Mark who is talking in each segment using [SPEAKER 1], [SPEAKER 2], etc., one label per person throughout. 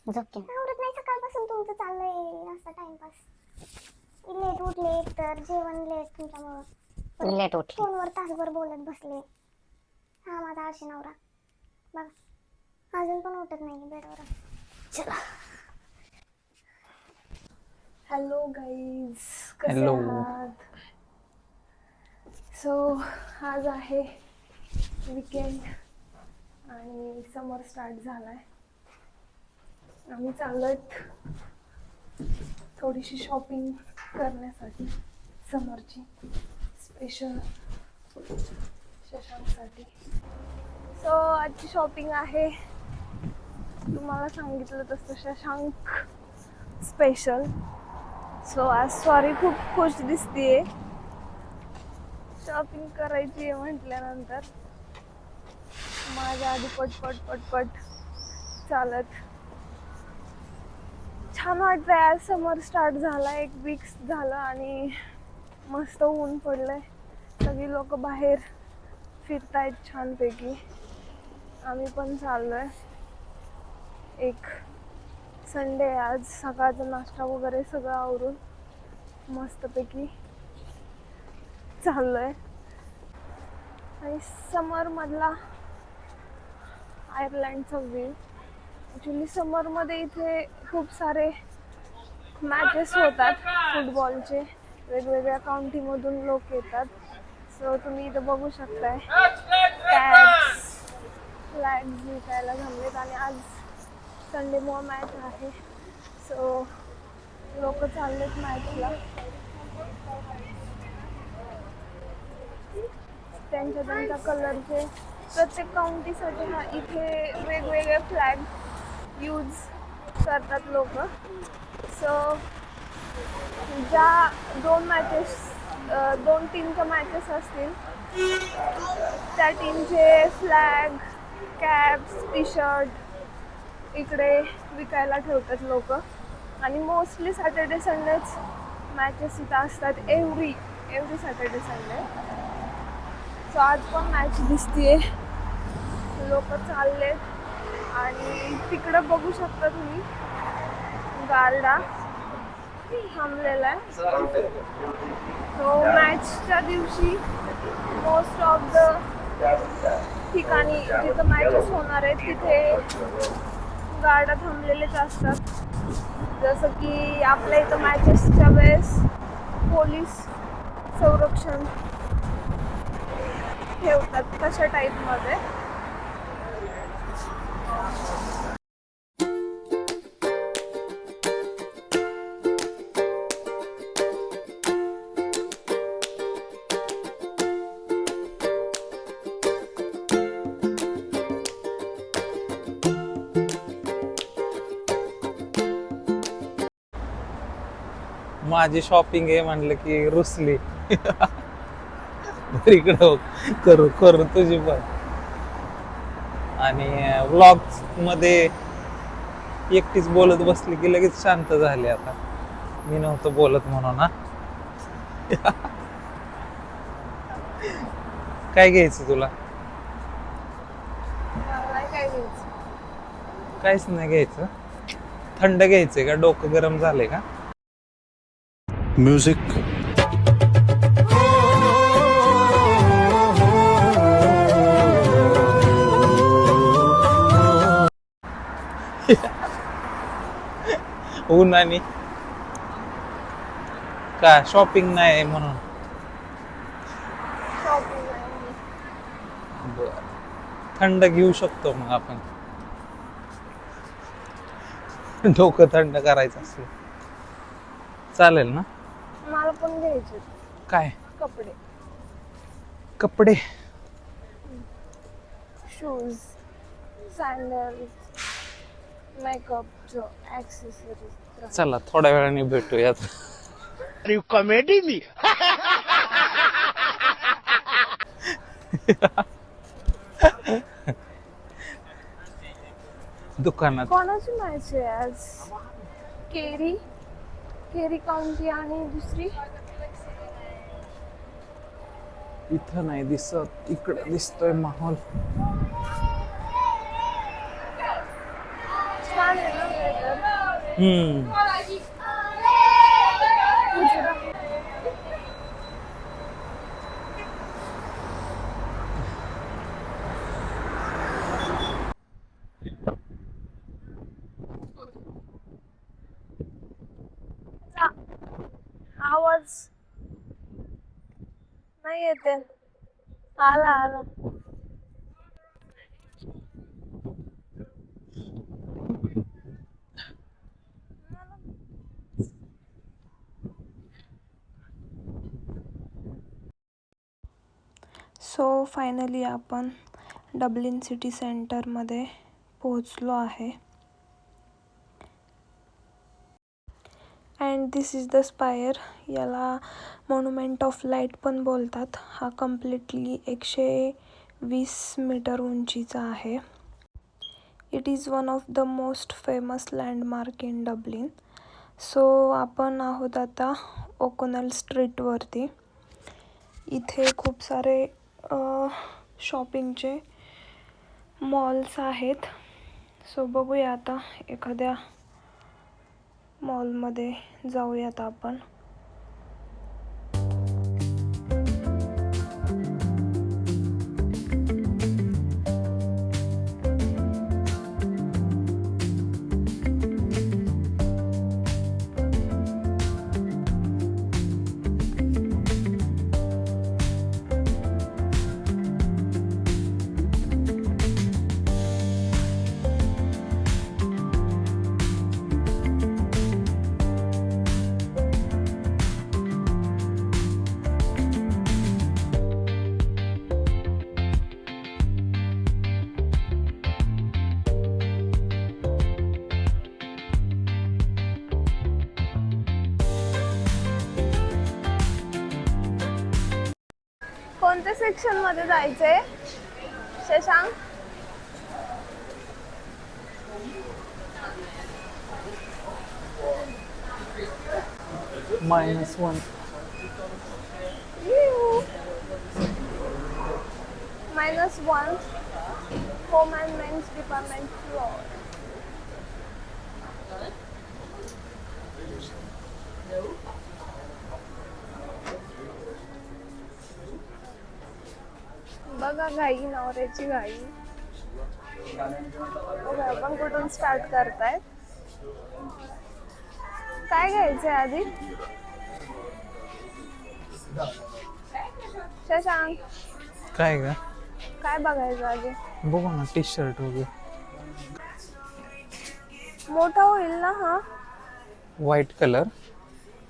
[SPEAKER 1] झोपते आवडत नाही सकाळपासून तुमचं चाललंय असं टाइमपास. लेट उठले तर जेवण लेट तुमच्यामुळं. लेट उठले फोनवर तासभर बोलत बसले. हा माझा आळशी नवरा बघा अजून पण उठत नाही बेडवर. चला
[SPEAKER 2] हॅलो गाईज, कसे
[SPEAKER 3] हॅलो.
[SPEAKER 2] आहात? सो आज आहे वीकेंड आणि समर स्टार्ट झालाय. आम्ही चाललोय थोडीशी शॉपिंग करण्यासाठी समरची स्पेशल शशांकसाठी. सो आजची शॉपिंग आहे तुम्हाला सांगितलं तसं शशांक स्पेशल. सो आज सॉरी खूप खुश दिसतीये. शॉपिंग करायची आहे म्हटल्यानंतर माझ्या आधी पटपट पटपट चालत. छान वाटतंय. आज समर स्टार्ट झाला, 1 वीक झालं आणि मस्त ऊन पडलंय. सगळी लोक बाहेर फिरतायत छानपैकी. आम्ही पण चाललोय. एक संडे आज, सकाळचा नाश्ता वगैरे सगळं आवरून मस्तपैकी चाललोय. आणि समर मधला आयर्लंडचा व्ह्यू. ॲक्च्युली समरमध्ये इथे खूप सारे मॅचेस होतात फुटबॉलचे. वेगवेगळ्या काउंटीमधून लोक येतात. सो तुम्ही इथं बघू शकताय कॅप्स, फ्लॅग्स विकायला थांबलेत आणि आज संडेमुळे मॅच आहे. सो लोक चाललेत मॅचला. त्यांच्या कलरचे प्रत्येक काउंटीसाठी हा इथे वेगवेगळे फ्लॅग यूज करतात लोक. सो ज्या 2 टीमच्या मॅचेस असतील त्या टीमचे फ्लॅग, कॅप्स, टी शर्ट इकडे विकायला ठेवतात लोक. आणि मोस्टली सॅटर्डे संडेच मॅचेस इथं असतात. Every Saturday Sunday. सो आज पण मॅच दिसतीये. लोक चाललेत आणि तिकडं बघू शकता तुम्ही गार्डा थांबलेला आहे. सो मॅचच्या दिवशी मोस्ट ऑफ द ठिकाणी जिथं मॅचेस होणार आहेत तिथे गार्डा थांबलेलेच असतात. जसं की आपल्या इथं मॅचेसच्या वेळेस पोलीस संरक्षण ठेवतात तशा टाईपमध्ये.
[SPEAKER 3] माझी शॉपिंग आहे म्हणलं की रुसली. इकडं करू करू तुझी पण. आणि व्लॉग्स मध्ये एकटीच बोलत बसली की लगेच शांत झाली. आता मी नव्हतो बोलत म्हणून. ना काय घ्यायचं तुला?
[SPEAKER 2] काय घ्यायचं?
[SPEAKER 3] काहीच नाही घ्यायचं. थंड घ्यायचंय का? डोकं गरम झालंय का?
[SPEAKER 4] म्युझिक.
[SPEAKER 3] उन्हाने का शॉपिंग नाही म्हणून?
[SPEAKER 2] शॉपिंग आहे.
[SPEAKER 3] बर, थंड घेऊ शकतो मग आपण. डोकं थंड करायचं असेल चालेल ना?
[SPEAKER 2] मला पण घ्यायचे.
[SPEAKER 3] काय
[SPEAKER 2] कपडे,
[SPEAKER 3] कपडे?
[SPEAKER 2] शूज, सँडल्स, मेकअपचं ॲक्सेसरीज.
[SPEAKER 3] चला थोड्या वेळाने भेटूयात.
[SPEAKER 4] कॉमेडी मी.
[SPEAKER 3] दुकानात.
[SPEAKER 2] कोणाची मॅच आहे आज? केरी काउंटी आणि दुसरी
[SPEAKER 3] इथं नाही दिसत, इकडे दिसतोय माहोल.
[SPEAKER 2] छान आहे ना.
[SPEAKER 3] हम्म.
[SPEAKER 2] आवाज नाही येते. आला आला. सो फायनली आपण डब्लिन सिटी सेंटरमध्ये पोहोचलो आहे. And this is the spire. याला मॉन्युमेंट ऑफ लाईट पण बोलतात. हा कम्प्लिटली 120 मीटर उंचीचा आहे. It is one of the most famous landmark in Dublin. So आपण आहोत आता ओकोनल स्ट्रीटवरती. इथे खूप सारे शॉपिंगचे मॉल्स आहेत. सो बघूया आता एखाद्या मॉलमध्ये जाऊयात आपण. कोणत्या सेक्शन मध्ये जायचंय Shashank?
[SPEAKER 3] -1.
[SPEAKER 2] -1 home and men's department floor. बघा घाई, नवऱ्याची घाई. बघा आपण कुठून स्टार्ट करतायत. काय घ्यायचंय आधी शशांक?
[SPEAKER 3] काय का
[SPEAKER 2] काय बघायचं आधी?
[SPEAKER 3] बघू ना, टी शर्ट वगैरे.
[SPEAKER 2] मोठा होईल ना हा?
[SPEAKER 3] White colour.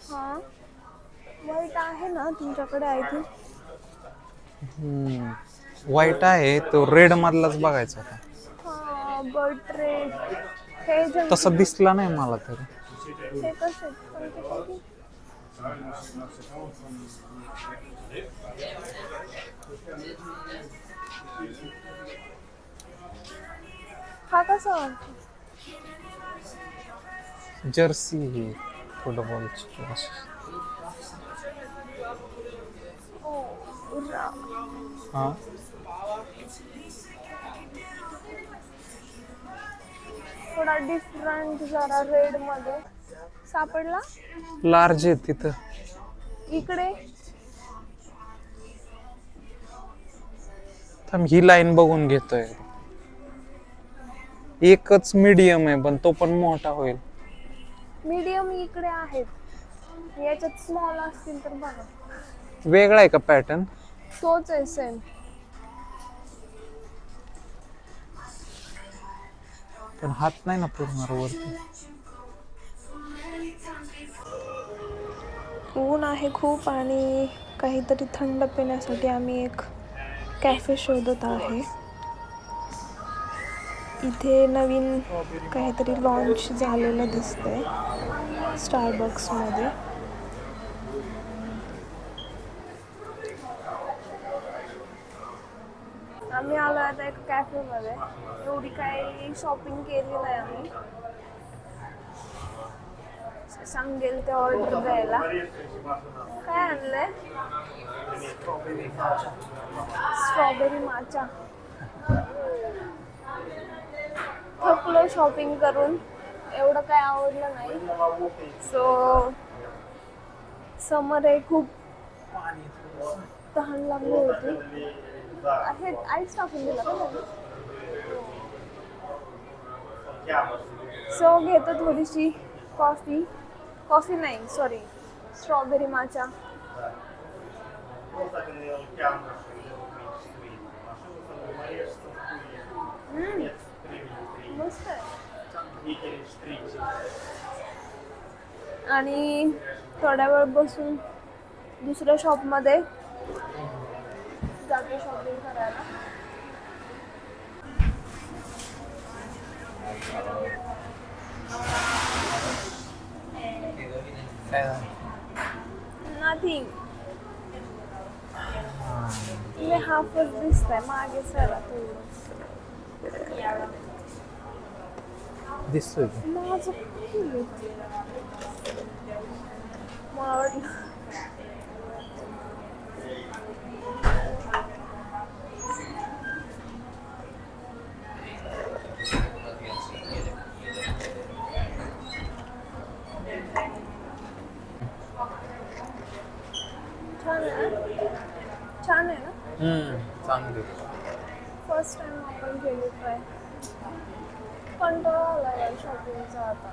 [SPEAKER 2] हा व्हाईट आहे ना तुमच्याकडे? आय थिंक
[SPEAKER 3] व्हाईट आहे, तो रेड मधलाच बघायचा होता.
[SPEAKER 2] हा बट रेड हे जे
[SPEAKER 3] तसा दिसला नाही मला तरी.
[SPEAKER 2] हे कसं कोणते? हा कसा वाटतो?
[SPEAKER 3] जर्सी ही फुटबॉलची. हा
[SPEAKER 2] थोडा डिफरंट जरा रेड मध्ये सापडला.
[SPEAKER 3] लार्ज आहे तिथं.
[SPEAKER 2] इकडे
[SPEAKER 3] थांब, ही लाईन बघून घेतोय. एकच मीडियम आहे पण तो पण मोठा होईल.
[SPEAKER 2] मीडियम इकडे आहेत. याच्यात स्मॉल असतील तर बघा.
[SPEAKER 3] वेगळा आहे का पॅटर्न?
[SPEAKER 2] तोच आहे सेम.
[SPEAKER 3] पण हात नाही ना पूर्ण वरती.
[SPEAKER 2] ऊन आहे खूप आणि काहीतरी थंड पिण्यासाठी आम्ही एक कॅफे शोधत आहे. इथे नवीन काहीतरी लॉन्च झालेलं दिसतंय स्टारबक्समध्ये. आम्ही आलो आता एक कॅफेमध्ये. एवढी काही शॉपिंग केली नाही आम्ही. सांगेल ते ऑर्डर द्यायला. काय आणलंय? स्ट्रॉबेरी माचा. थकलो शॉपिंग करून. एवढं काय आवडलं नाही. सो समर आहे, खूप तहान लागली होती. हे आईस टाकून दिला का त्यांनी? सो घेतो थोडीशी कॉफी नाही सॉरी, स्ट्रॉबेरी माचा. मस्त आहे. आणि थोड्या वेळ बसून दुसऱ्या शॉपमध्ये जाते शॉपिंग करायला. नथिंग. तुम्ही हाफच दिसताय, मागे सरा थोडंच.
[SPEAKER 3] दिसतोय
[SPEAKER 2] माझं मला आवडलं. छान आहे ना.
[SPEAKER 3] चांगली.
[SPEAKER 2] फर्स्ट टाइम आपण केली ट्राय. कंटाळा आला शॉपिंगचा आता.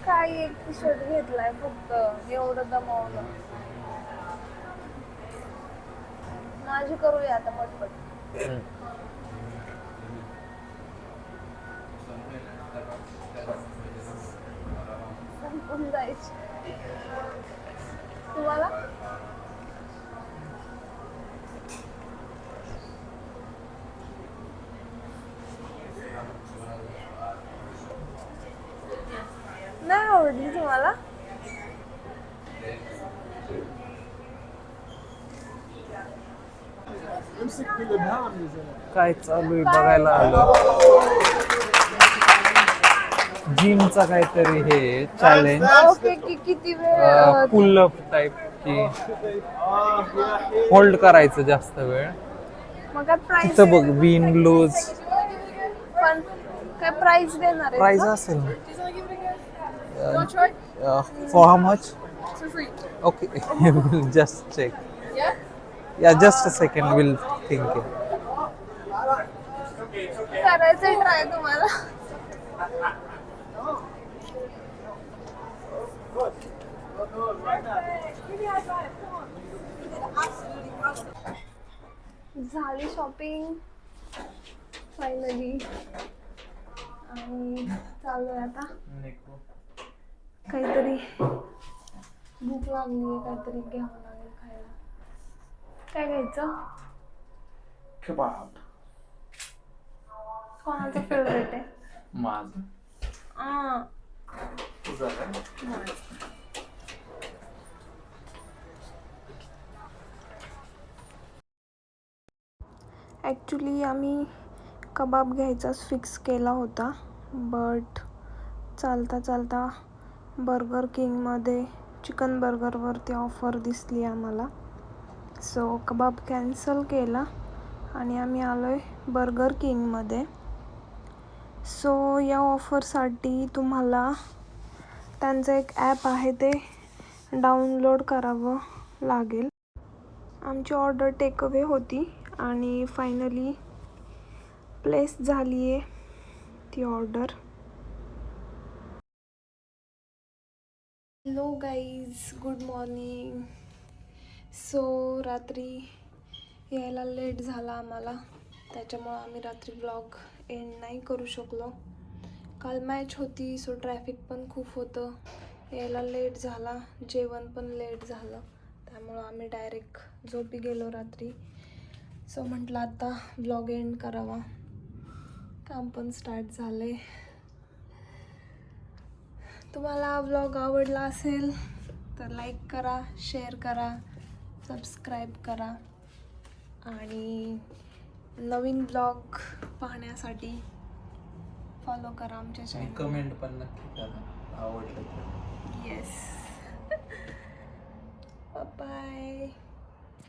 [SPEAKER 2] काय एक टी शर्ट घेतलाय फक्त, एवढं दमावलं. माझी करूया आता पटपट. संपून जायची. तुम्हाला नाही आवडली? तुम्हाला
[SPEAKER 3] काय चालू आहे बघायला आलो. जिमचा काहीतरी हे चॅलेंज,
[SPEAKER 2] ओके. किती वेळ?
[SPEAKER 3] पुल अप टाइप की होल्ड करायचं जास्त वेळ.
[SPEAKER 2] मग काय प्राइस?
[SPEAKER 3] तिथं बघ विन लूज
[SPEAKER 2] पण काय प्राइस देणार आहे?
[SPEAKER 3] प्राइस असेल. For how much? Okay, just check. या just a second, will think.
[SPEAKER 2] करायचं ट्राय तुम्हाला? झाली शॉपिंग फायनली आणि चालू आहे आता. काहीतरी भूक लागली आहे, काहीतरी घ्यावं लागेल खायला. काय घ्यायचं?
[SPEAKER 3] कबाब.
[SPEAKER 2] कोणाचं फेवरेट आहे?
[SPEAKER 3] माझं. तुझं काय?
[SPEAKER 2] ॲक्च्युली आम्ही कबाब घ्यायचाच फिक्स केला होता, बट चालता चालता बर्गर किंगमध्ये चिकन बर्गरवरती ऑफर दिसली आम्हाला. सो कबाब कॅन्सल केला आणि आम्ही आलो आहे बर्गर किंगमध्ये. सो या ऑफरसाठी तुम्हाला त्यांचं एक ॲप आहे ते डाउनलोड करावं लागेल. आमची ऑर्डर टेकअवे होती आणि फायनली प्लेस झाली आहे ती order. Hello guys, good morning. So रात्री यायला लेट झाला आम्हाला, त्याच्यामुळं आम्ही रात्री ब्लॉग एंड नाही करू शकलो. काल मॅच होती, सो ट्रॅफिक पण खूप होतं, यायला लेट झाला, जेवण पण लेट झालं, त्यामुळं आम्ही डायरेक्ट झोपी गेलो रात्री. सो म्हटलं आता ब्लॉग एंड करावा, काम पण स्टार्ट झाले. तुम्हाला ब्लॉग आवडला असेल तर लाईक करा, शेअर करा, सबस्क्राईब करा आणि नवीन ब्लॉग पाहण्यासाठी फॉलो करा आमच्या चॅनल.
[SPEAKER 3] कमेंट पण नक्की करा आवडलं तर.
[SPEAKER 2] येस. बाय.